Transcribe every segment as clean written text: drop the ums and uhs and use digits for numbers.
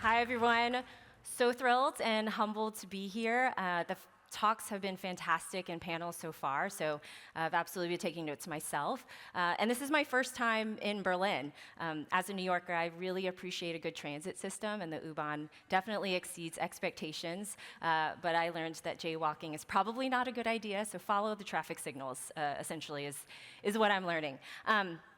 Hi, everyone. So thrilled and humbled to be here. The talks have been fantastic and panels so far, so I've absolutely been taking notes myself. And this is my first time in Berlin. As a New Yorker, I really appreciate a good transit system, and the U-Bahn definitely exceeds expectations. But I learned that jaywalking is probably not a good idea, so follow the traffic signals, essentially, is what I'm learning.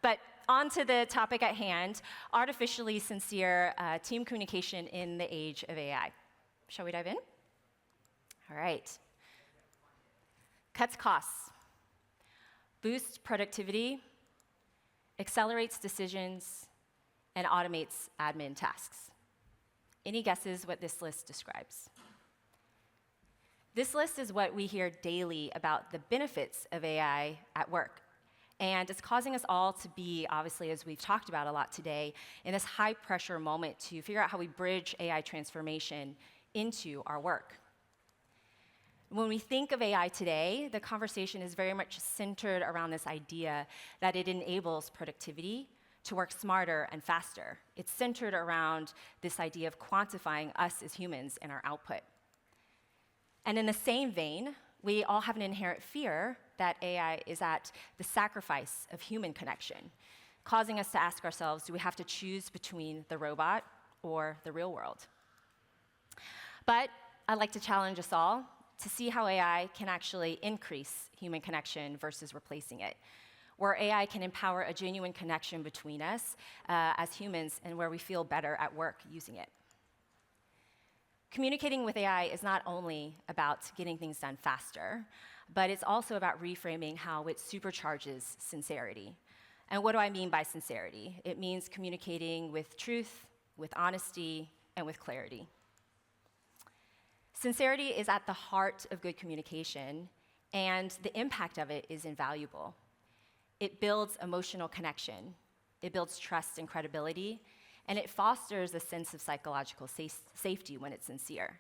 But on to the topic at hand, artificially sincere team communication in the age of AI. Shall we dive in? All right. Cuts costs, boosts productivity, accelerates decisions, and automates admin tasks. Any guesses what this list describes? This list is what we hear daily about the benefits of AI at work. And it's causing us all to be, obviously, as we've talked about a lot today, in this high-pressure moment to figure out how we bridge AI transformation into our work. When we think of AI today, the conversation is very much centered around this idea that it enables productivity to work smarter and faster. It's centered around this idea of quantifying us as humans and our output. And in the same vein, we all have an inherent fear that AI is at the sacrifice of human connection, causing us to ask ourselves, do we have to choose between the robot or the real world? But I'd like to challenge us all to see how AI can actually increase human connection versus replacing it, where AI can empower a genuine connection between us as humans and where we feel better at work using it. Communicating with AI is not only about getting things done faster, but it's also about reframing how it supercharges sincerity. And what do I mean by sincerity? It means communicating with truth, with honesty, and with clarity. Sincerity is at the heart of good communication, and the impact of it is invaluable. It builds emotional connection, it builds trust and credibility, and it fosters a sense of psychological safety when it's sincere.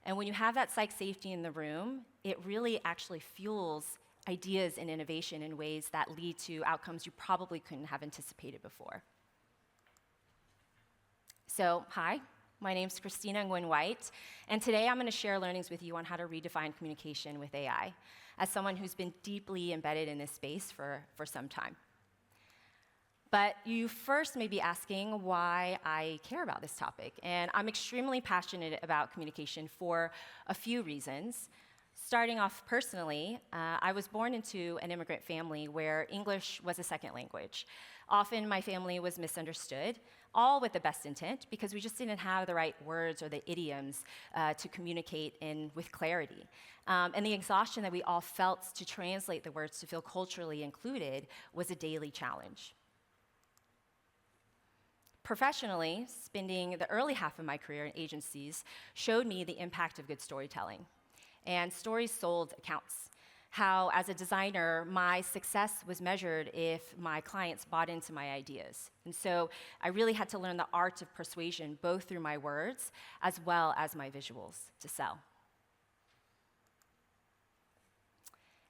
And when you have that psych safety in the room, it really actually fuels ideas and innovation in ways that lead to outcomes you probably couldn't have anticipated before. So, hi, my name's Christina Nguyen White, and today I'm going to share learnings with you on how to redefine communication with AI, as someone who's been deeply embedded in this space for some time. But you first may be asking why I care about this topic. And I'm extremely passionate about communication for a few reasons. Starting off personally, I was born into an immigrant family where English was a second language. Often my family was misunderstood, all with the best intent, because we just didn't have the right words or the idioms to communicate with clarity. And the exhaustion that we all felt to translate the words to feel culturally included was a daily challenge. Professionally, spending the early half of my career in agencies showed me the impact of good storytelling. And stories sold accounts. How, as a designer, my success was measured if my clients bought into my ideas. And so I really had to learn the art of persuasion, both through my words as well as my visuals to sell.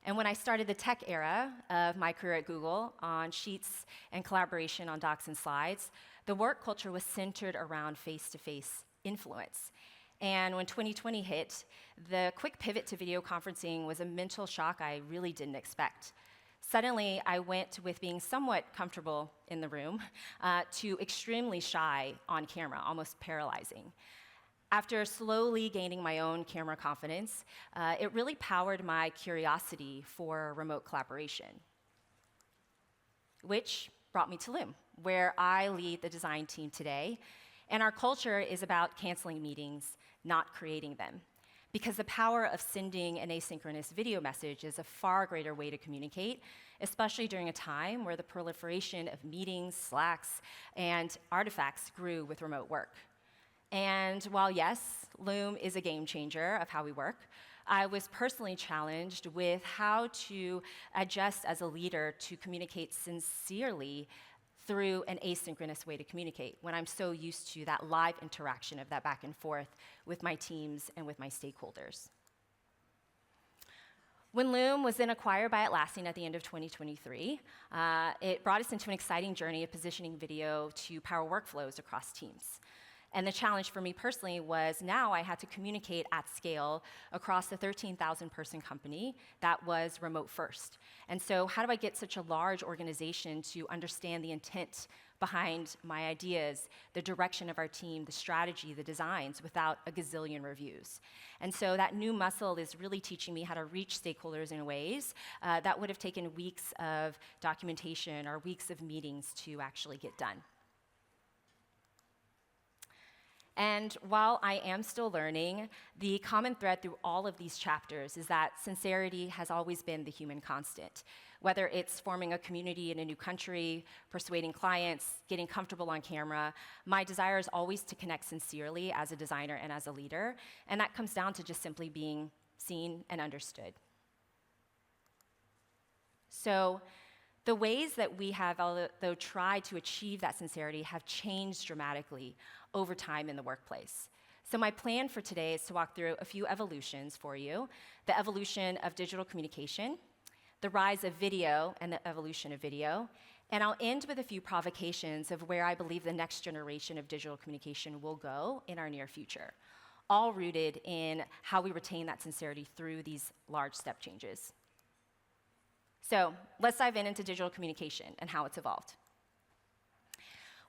And when I started the tech era of my career at Google on Sheets and collaboration on docs and slides, the work culture was centered around face-to-face influence. And when 2020 hit, the quick pivot to video conferencing was a mental shock I really didn't expect. Suddenly, I went with being somewhat comfortable in the room to extremely shy on camera, almost paralyzing. After slowly gaining my own camera confidence, it really powered my curiosity for remote collaboration, which brought me to Loom, where I lead the design team today. And our culture is about canceling meetings, not creating them. Because the power of sending an asynchronous video message is a far greater way to communicate, especially during a time where the proliferation of meetings, Slacks, and artifacts grew with remote work. And while yes, Loom is a game changer of how we work, I was personally challenged with how to adjust as a leader to communicate sincerely through an asynchronous way to communicate when I'm so used to that live interaction of that back and forth with my teams and with my stakeholders. When Loom was then acquired by Atlassian at the end of 2023, it brought us into an exciting journey of positioning video to power workflows across teams. And the challenge for me personally was now I had to communicate at scale across a 13,000 person company that was remote first. And so how do I get such a large organization to understand the intent behind my ideas, the direction of our team, the strategy, the designs, without a gazillion reviews? And so that new muscle is really teaching me how to reach stakeholders in ways that would have taken weeks of documentation or weeks of meetings to actually get done. And while I am still learning, the common thread through all of these chapters is that sincerity has always been the human constant. Whether it's forming a community in a new country, persuading clients, getting comfortable on camera, my desire is always to connect sincerely as a designer and as a leader, and that comes down to just simply being seen and understood. So the ways that we have, although tried to achieve that sincerity, have changed dramatically over time in the workplace. So my plan for today is to walk through a few evolutions for you. The evolution of digital communication, the rise of video and the evolution of video, and I'll end with a few provocations of where I believe the next generation of digital communication will go in our near future, all rooted in how we retain that sincerity through these large step changes. So let's dive into digital communication and how it's evolved.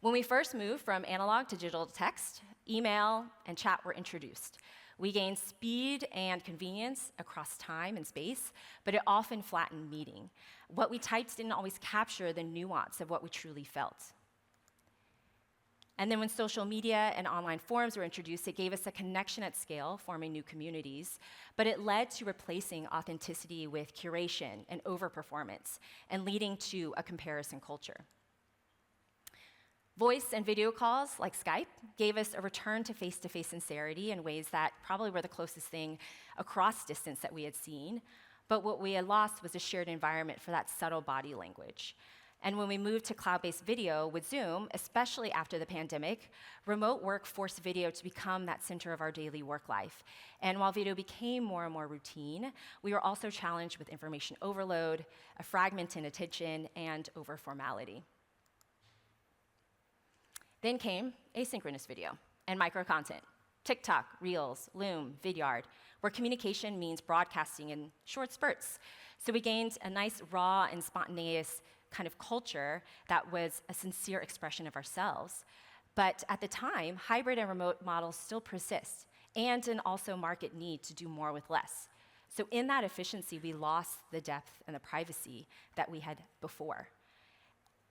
When we first moved from analog to digital text, email and chat were introduced. We gained speed and convenience across time and space, but it often flattened meaning. What we typed didn't always capture the nuance of what we truly felt. And then when social media and online forums were introduced, it gave us a connection at scale, forming new communities, but it led to replacing authenticity with curation and overperformance, and leading to a comparison culture. Voice and video calls, like Skype, gave us a return to face-to-face sincerity in ways that probably were the closest thing across distance that we had seen, but what we had lost was a shared environment for that subtle body language. And when we moved to cloud-based video with Zoom, especially after the pandemic, remote work forced video to become that center of our daily work life. And while video became more and more routine, we were also challenged with information overload, a fragmented attention, and over-formality. Then came asynchronous video and micro-content, TikTok, Reels, Loom, Vidyard, where communication means broadcasting in short spurts. So we gained a nice, raw, and spontaneous kind of culture that was a sincere expression of ourselves. But at the time, hybrid and remote models still persist, and an also market need to do more with less. So in that efficiency, we lost the depth and the privacy that we had before.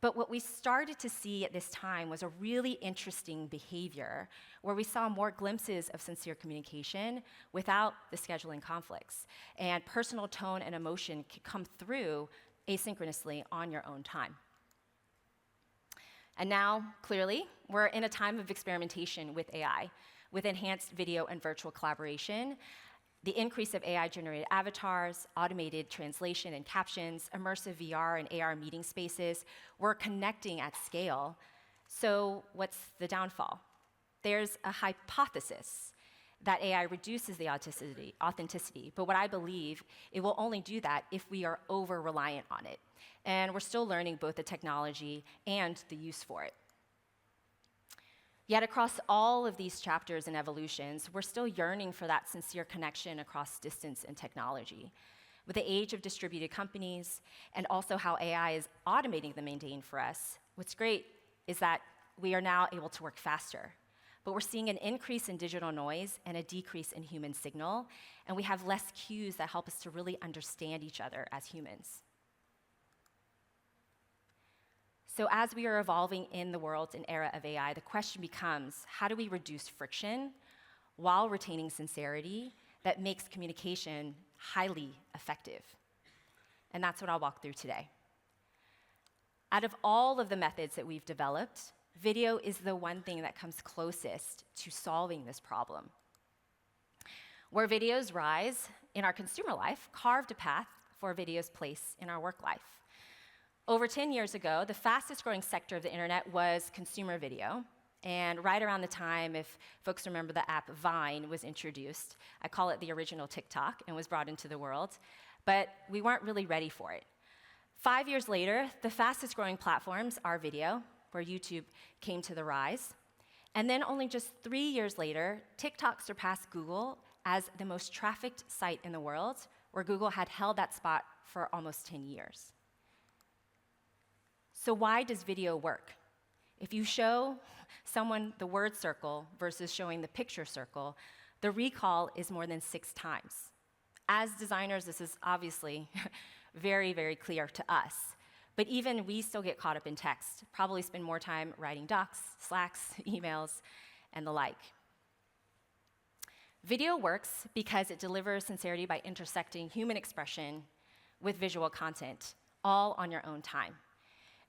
But what we started to see at this time was a really interesting behavior where we saw more glimpses of sincere communication without the scheduling conflicts. And personal tone and emotion could come through asynchronously on your own time. And now, clearly, we're in a time of experimentation with AI, with enhanced video and virtual collaboration, the increase of AI-generated avatars, automated translation and captions, immersive VR and AR meeting spaces. We're connecting at scale. So what's the downfall? There's a hypothesis that AI reduces the authenticity, but what I believe, it will only do that if we are over-reliant on it. And we're still learning both the technology and the use for it. Yet across all of these chapters and evolutions, we're still yearning for that sincere connection across distance and technology. With the age of distributed companies and also how AI is automating the mundane for us, what's great is that we are now able to work faster. But we're seeing an increase in digital noise and a decrease in human signal, and we have less cues that help us to really understand each other as humans. So as we are evolving in the world and era of AI, the question becomes, how do we reduce friction while retaining sincerity that makes communication highly effective? And that's what I'll walk through today. Out of all of the methods that we've developed, video is the one thing that comes closest to solving this problem. Where videos rise in our consumer life carved a path for video's place in our work life. Over 10 years ago, the fastest growing sector of the internet was consumer video. And right around the time, if folks remember the app Vine was introduced, I call it the original TikTok, and was brought into the world, but we weren't really ready for it. 5 years later, the fastest growing platforms are video, where YouTube came to the rise. And then only just 3 years later, TikTok surpassed Google as the most trafficked site in the world, where Google had held that spot for almost 10 years. So why does video work? If you show someone the word circle versus showing the picture circle, the recall is more than 6 times. As designers, this is obviously very, very clear to us. But even we still get caught up in text, probably spend more time writing docs, Slacks, emails, and the like. Video works because it delivers sincerity by intersecting human expression with visual content, all on your own time.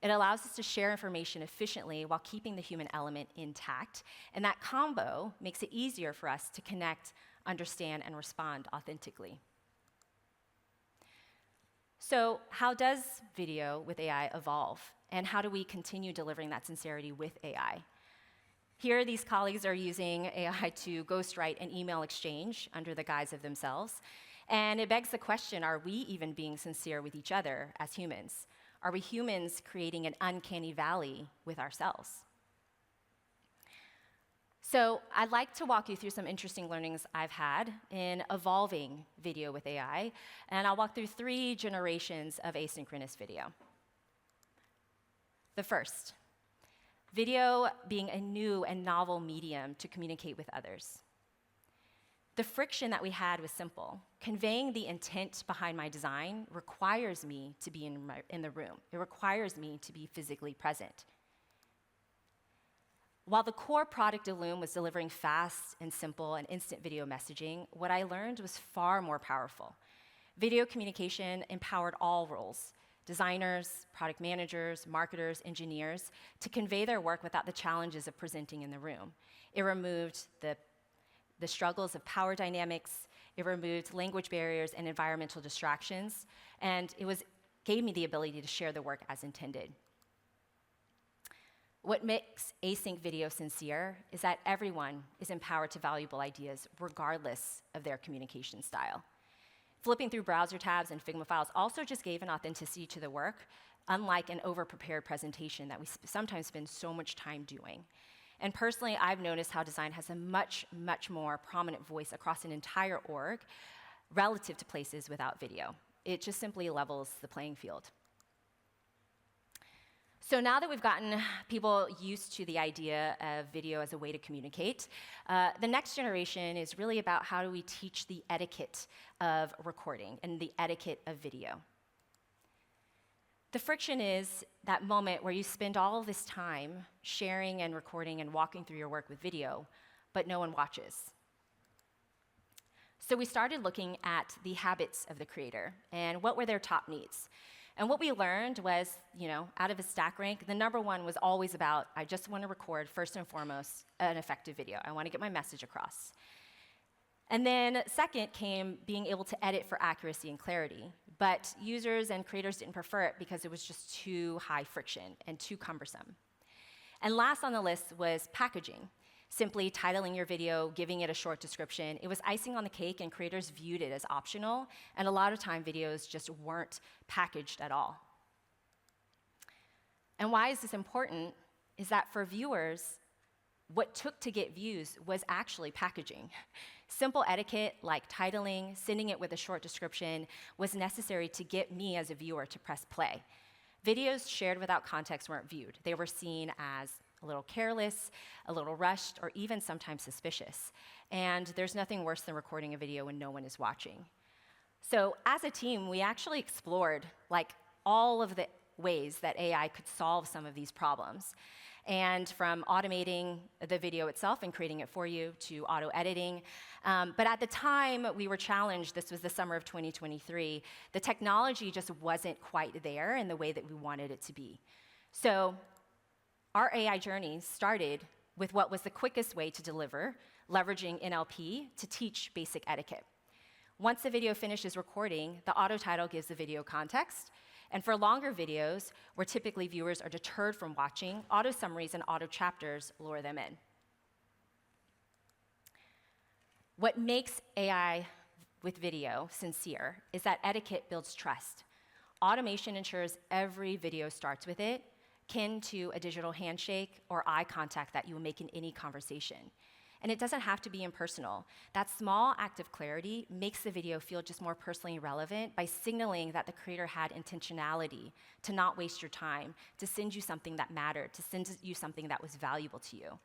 It allows us to share information efficiently while keeping the human element intact, and that combo makes it easier for us to connect, understand, and respond authentically. So how does video with AI evolve, and how do we continue delivering that sincerity with AI? Here, these colleagues are using AI to ghostwrite an email exchange under the guise of themselves, and it begs the question, are we even being sincere with each other as humans? Are we humans creating an uncanny valley with ourselves? So I'd like to walk you through some interesting learnings I've had in evolving video with AI, and I'll walk through 3 generations of asynchronous video. The first, video being a new and novel medium to communicate with others. The friction that we had was simple. Conveying the intent behind my design requires me to be in the room. It requires me to be physically present. While the core product of Loom was delivering fast and simple and instant video messaging, what I learned was far more powerful. Video communication empowered all roles, designers, product managers, marketers, engineers, to convey their work without the challenges of presenting in the room. It removed the struggles of power dynamics, it removed language barriers and environmental distractions, and gave me the ability to share the work as intended. What makes async video sincere is that everyone is empowered to valuable ideas regardless of their communication style. Flipping through browser tabs and Figma files also just gave an authenticity to the work, unlike an over-prepared presentation that we sometimes spend so much time doing. And personally, I've noticed how design has a much, much more prominent voice across an entire org relative to places without video. It just simply levels the playing field. So now that we've gotten people used to the idea of video as a way to communicate, the next generation is really about how do we teach the etiquette of recording and the etiquette of video. The friction is that moment where you spend all of this time sharing and recording and walking through your work with video, but no one watches. So we started looking at the habits of the creator and what were their top needs. And what we learned was, out of a stack rank, the number one was always about, I just want to record, first and foremost, an effective video. I want to get my message across. And then second came being able to edit for accuracy and clarity. But users and creators didn't prefer it because it was just too high friction and too cumbersome. And last on the list was packaging. Simply titling your video, giving it a short description. It was icing on the cake, and creators viewed it as optional, and a lot of time videos just weren't packaged at all. And why is this important is that for viewers, what took to get views was actually packaging. Simple etiquette like titling, sending it with a short description was necessary to get me as a viewer to press play. Videos shared without context weren't viewed. They were seen as a little careless, a little rushed, or even sometimes suspicious. And there's nothing worse than recording a video when no one is watching. So as a team, we actually explored all of the ways that AI could solve some of these problems. And from automating the video itself and creating it for you to auto-editing. But at the time we were challenged, this was the summer of 2023, the technology just wasn't quite there in the way that we wanted it to be. So our AI journey started with what was the quickest way to deliver, leveraging NLP to teach basic etiquette. Once the video finishes recording, the auto title gives the video context. And for longer videos, where typically viewers are deterred from watching, auto summaries and auto chapters lure them in. What makes AI with video sincere is that etiquette builds trust. Automation ensures every video starts with it, akin to a digital handshake or eye contact that you will make in any conversation. And it doesn't have to be impersonal. That small act of clarity makes the video feel just more personally relevant by signaling that the creator had intentionality to not waste your time, to send you something that mattered, to send you something that was valuable to you.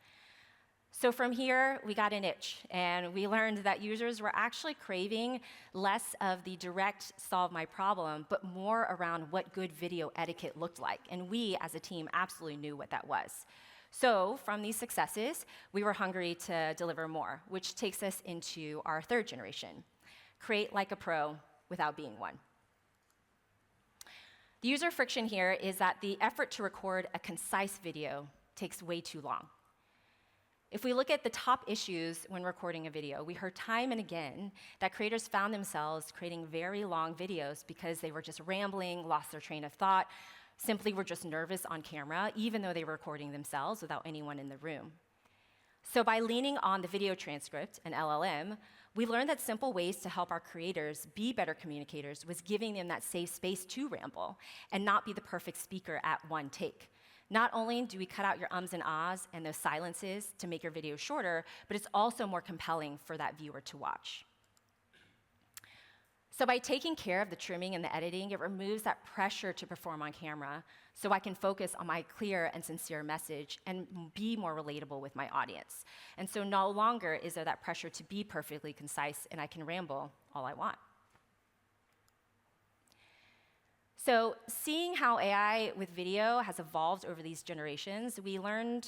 So from here, we got an itch, and we learned that users were actually craving less of the direct solve my problem, but more around what good video etiquette looked like. And we, as a team, absolutely knew what that was. So from these successes, we were hungry to deliver more, which takes us into our third generation: create like a pro without being one. The user friction here is that the effort to record a concise video takes way too long. If we look at the top issues when recording a video, we heard time and again that creators found themselves creating very long videos because they were just rambling, lost their train of thought, simply were just nervous on camera, even though they were recording themselves without anyone in the room. So by leaning on the video transcript, an LLM, we learned that simple ways to help our creators be better communicators was giving them that safe space to ramble and not be the perfect speaker at one take. Not only do we cut out your ums and ahs and those silences to make your video shorter, but it's also more compelling for that viewer to watch. So by taking care of the trimming and the editing, it removes that pressure to perform on camera so I can focus on my clear and sincere message and be more relatable with my audience. And so no longer is there that pressure to be perfectly concise and I can ramble all I want. So seeing how AI with video has evolved over these generations, we learned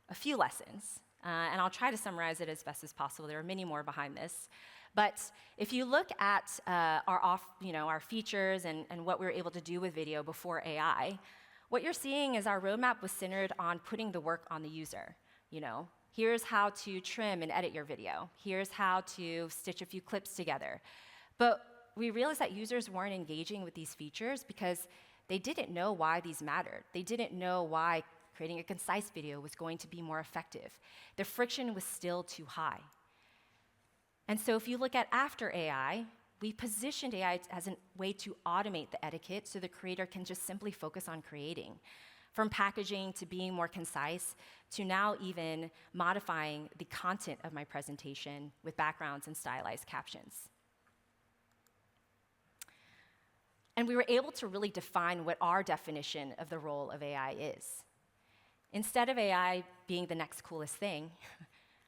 a few lessons. And I'll try to summarize it as best as possible. There are many more behind this. But if you look at our features and what we were able to do with video before AI, what you're seeing is our roadmap was centered on putting the work on the user. Here's how to trim and edit your video. Here's how to stitch a few clips together. But we realized that users weren't engaging with these features because they didn't know why these mattered. They didn't know why creating a concise video was going to be more effective. The friction was still too high. And so if you look at after AI, we positioned AI as a way to automate the etiquette so the creator can just simply focus on creating. From packaging to being more concise to now even modifying the content of my presentation with backgrounds and stylized captions. And we were able to really define what our definition of the role of AI is. Instead of AI being the next coolest thing,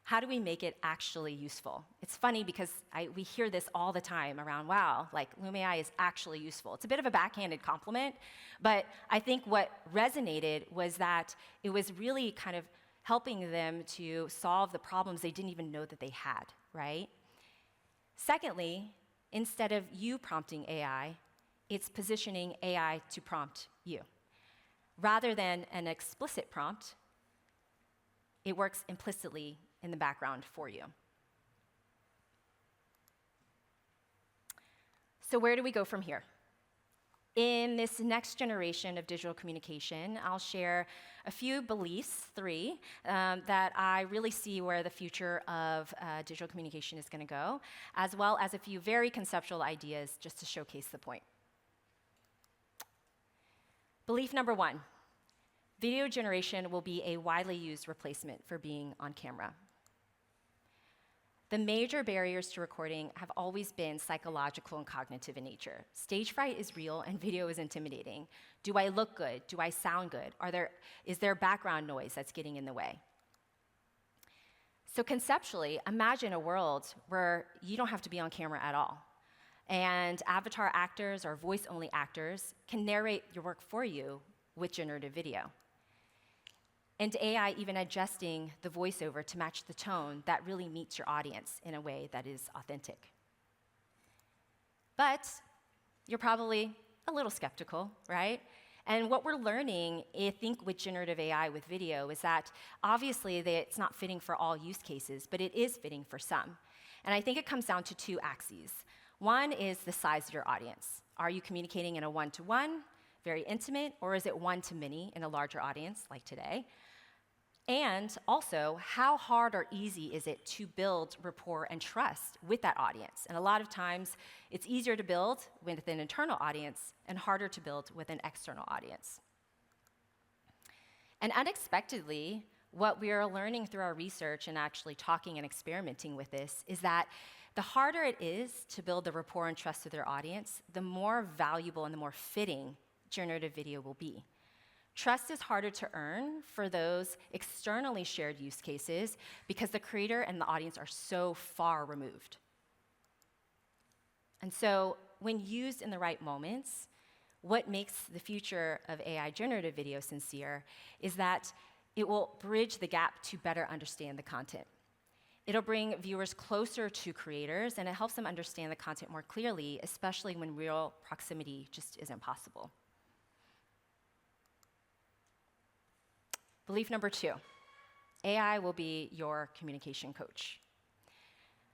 how do we make it actually useful? It's funny because we hear this all the time around, wow, like Loom AI is actually useful. It's a bit of a backhanded compliment, but I think what resonated was that it was really kind of helping them to solve the problems they didn't even know that they had, right? Secondly, instead of you prompting AI, it's positioning AI to prompt you. Rather than an explicit prompt, it works implicitly in the background for you. So where do we go from here? In this next generation of digital communication, I'll share a few beliefs, three, that I really see where the future of digital communication is going to go, as well as a few very conceptual ideas just to showcase the point. Belief number one, video generation will be a widely used replacement for being on camera. The major barriers to recording have always been psychological and cognitive in nature. Stage fright is real and video is intimidating. Do I look good? Do I sound good? Is there background noise that's getting in the way? So conceptually, imagine a world where you don't have to be on camera at all. And avatar actors or voice-only actors can narrate your work for you with generative video. And AI even adjusting the voiceover to match the tone that really meets your audience in a way that is authentic. But you're probably a little skeptical, right? And what we're learning, I think, with generative AI with video is that obviously it's not fitting for all use cases, but it is fitting for some. And I think it comes down to two axes. One is the size of your audience. Are you communicating in a one-to-one, very intimate, or is it one-to-many in a larger audience like today? And also, how hard or easy is it to build rapport and trust with that audience? And a lot of times, it's easier to build with an internal audience and harder to build with an external audience. And unexpectedly, what we are learning through our research and actually talking and experimenting with this is that the harder it is to build the rapport and trust with their audience, the more valuable and the more fitting generative video will be. Trust is harder to earn for those externally shared use cases because the creator and the audience are so far removed. And so, when used in the right moments, what makes the future of AI generative video sincere is that it will bridge the gap to better understand the content. It'll bring viewers closer to creators, and it helps them understand the content more clearly, especially when real proximity just isn't possible. Belief number 2, AI will be your communication coach.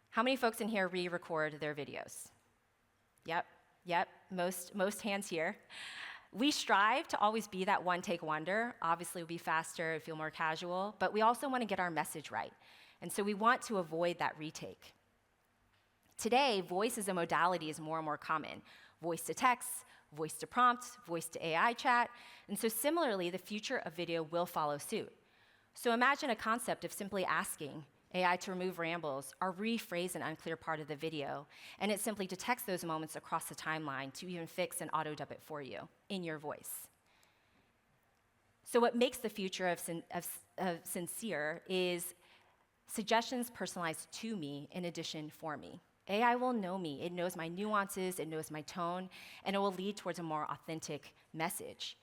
How many folks in here re-record their videos? Yep, most hands here. We strive to always be that one-take wonder. Obviously, it'll be faster, feel more casual, but we also want to get our message right. And so we want to avoid that retake. Today, voice as a modality is more and more common. Voice to text, voice to prompt, voice to AI chat. And so similarly, the future of video will follow suit. So imagine a concept of simply asking AI to remove rambles or rephrase an unclear part of the video, and it simply detects those moments across the timeline to even fix and auto-dub it for you in your voice. So what makes the future of sincere is suggestions personalized to me in addition for me. AI will know me. It knows my nuances, it knows my tone, and it will lead towards a more authentic message.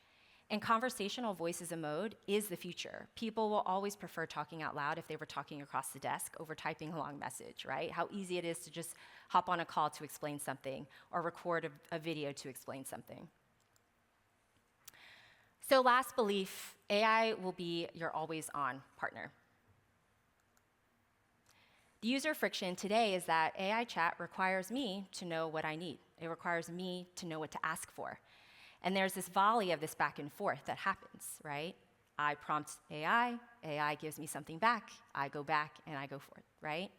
And conversational voice as a mode is the future. People will always prefer talking out loud if they were talking across the desk over typing a long message, right? How easy it is to just hop on a call to explain something or record a video to explain something. So last belief, AI will be your always-on partner. The user friction today is that AI chat requires me to know what I need. It requires me to know what to ask for. And there's this volley of this back and forth that happens, right? I prompt AI, AI gives me something back, I go back and I go forth, right?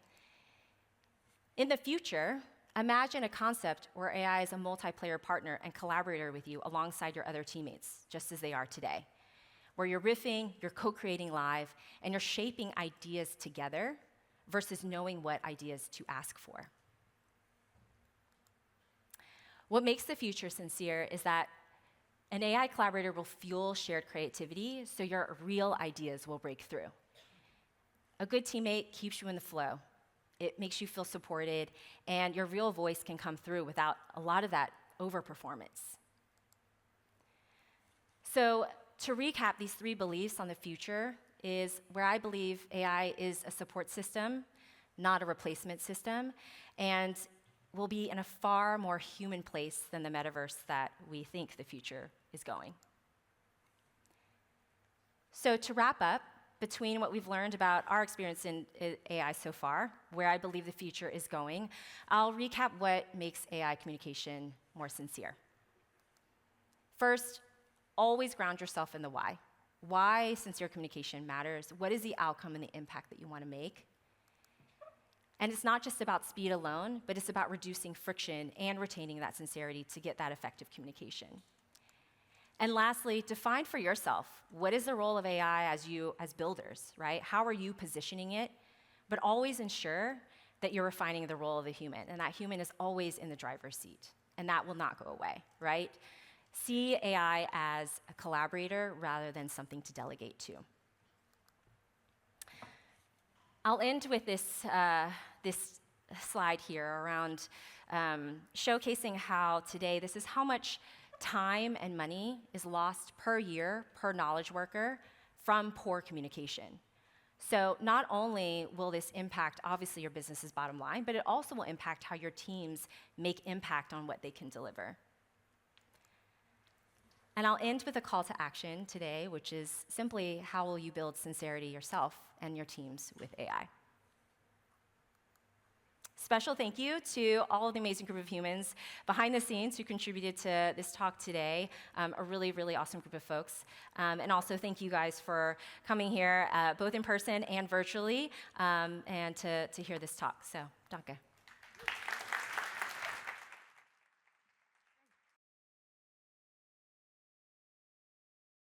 In the future, imagine a concept where AI is a multiplayer partner and collaborator with you alongside your other teammates, just as they are today, where you're riffing, you're co-creating live, and you're shaping ideas together versus knowing what ideas to ask for. What makes the future sincere is that an AI collaborator will fuel shared creativity, so your real ideas will break through. A good teammate keeps you in the flow. It makes you feel supported, and your real voice can come through without a lot of that overperformance. So, to recap, these 3 beliefs on the future is where I believe AI is a support system, not a replacement system, and will be in a far more human place than the metaverse that we think the future is going. So to wrap up, between what we've learned about our experience in AI so far, where I believe the future is going, I'll recap what makes AI communication more sincere. First, always ground yourself in the why. Why sincere communication matters. What is the outcome and the impact that you want to make? And it's not just about speed alone, but it's about reducing friction and retaining that sincerity to get that effective communication. And lastly, define for yourself, what is the role of AI as builders, right? How are you positioning it? But always ensure that you're refining the role of the human, and that human is always in the driver's seat, and that will not go away, right? See AI as a collaborator rather than something to delegate to. I'll end with this slide here around showcasing how today this is how much time and money is lost per year per knowledge worker from poor communication. So not only will this impact, obviously, your business's bottom line, but it also will impact how your teams make impact on what they can deliver. And I'll end with a call to action today, which is simply, how will you build sincerity yourself and your teams with AI? Special thank you to all of the amazing group of humans behind the scenes who contributed to this talk today, a really, really awesome group of folks. And also thank you guys for coming here, both in person and virtually, and to hear this talk. So, danke.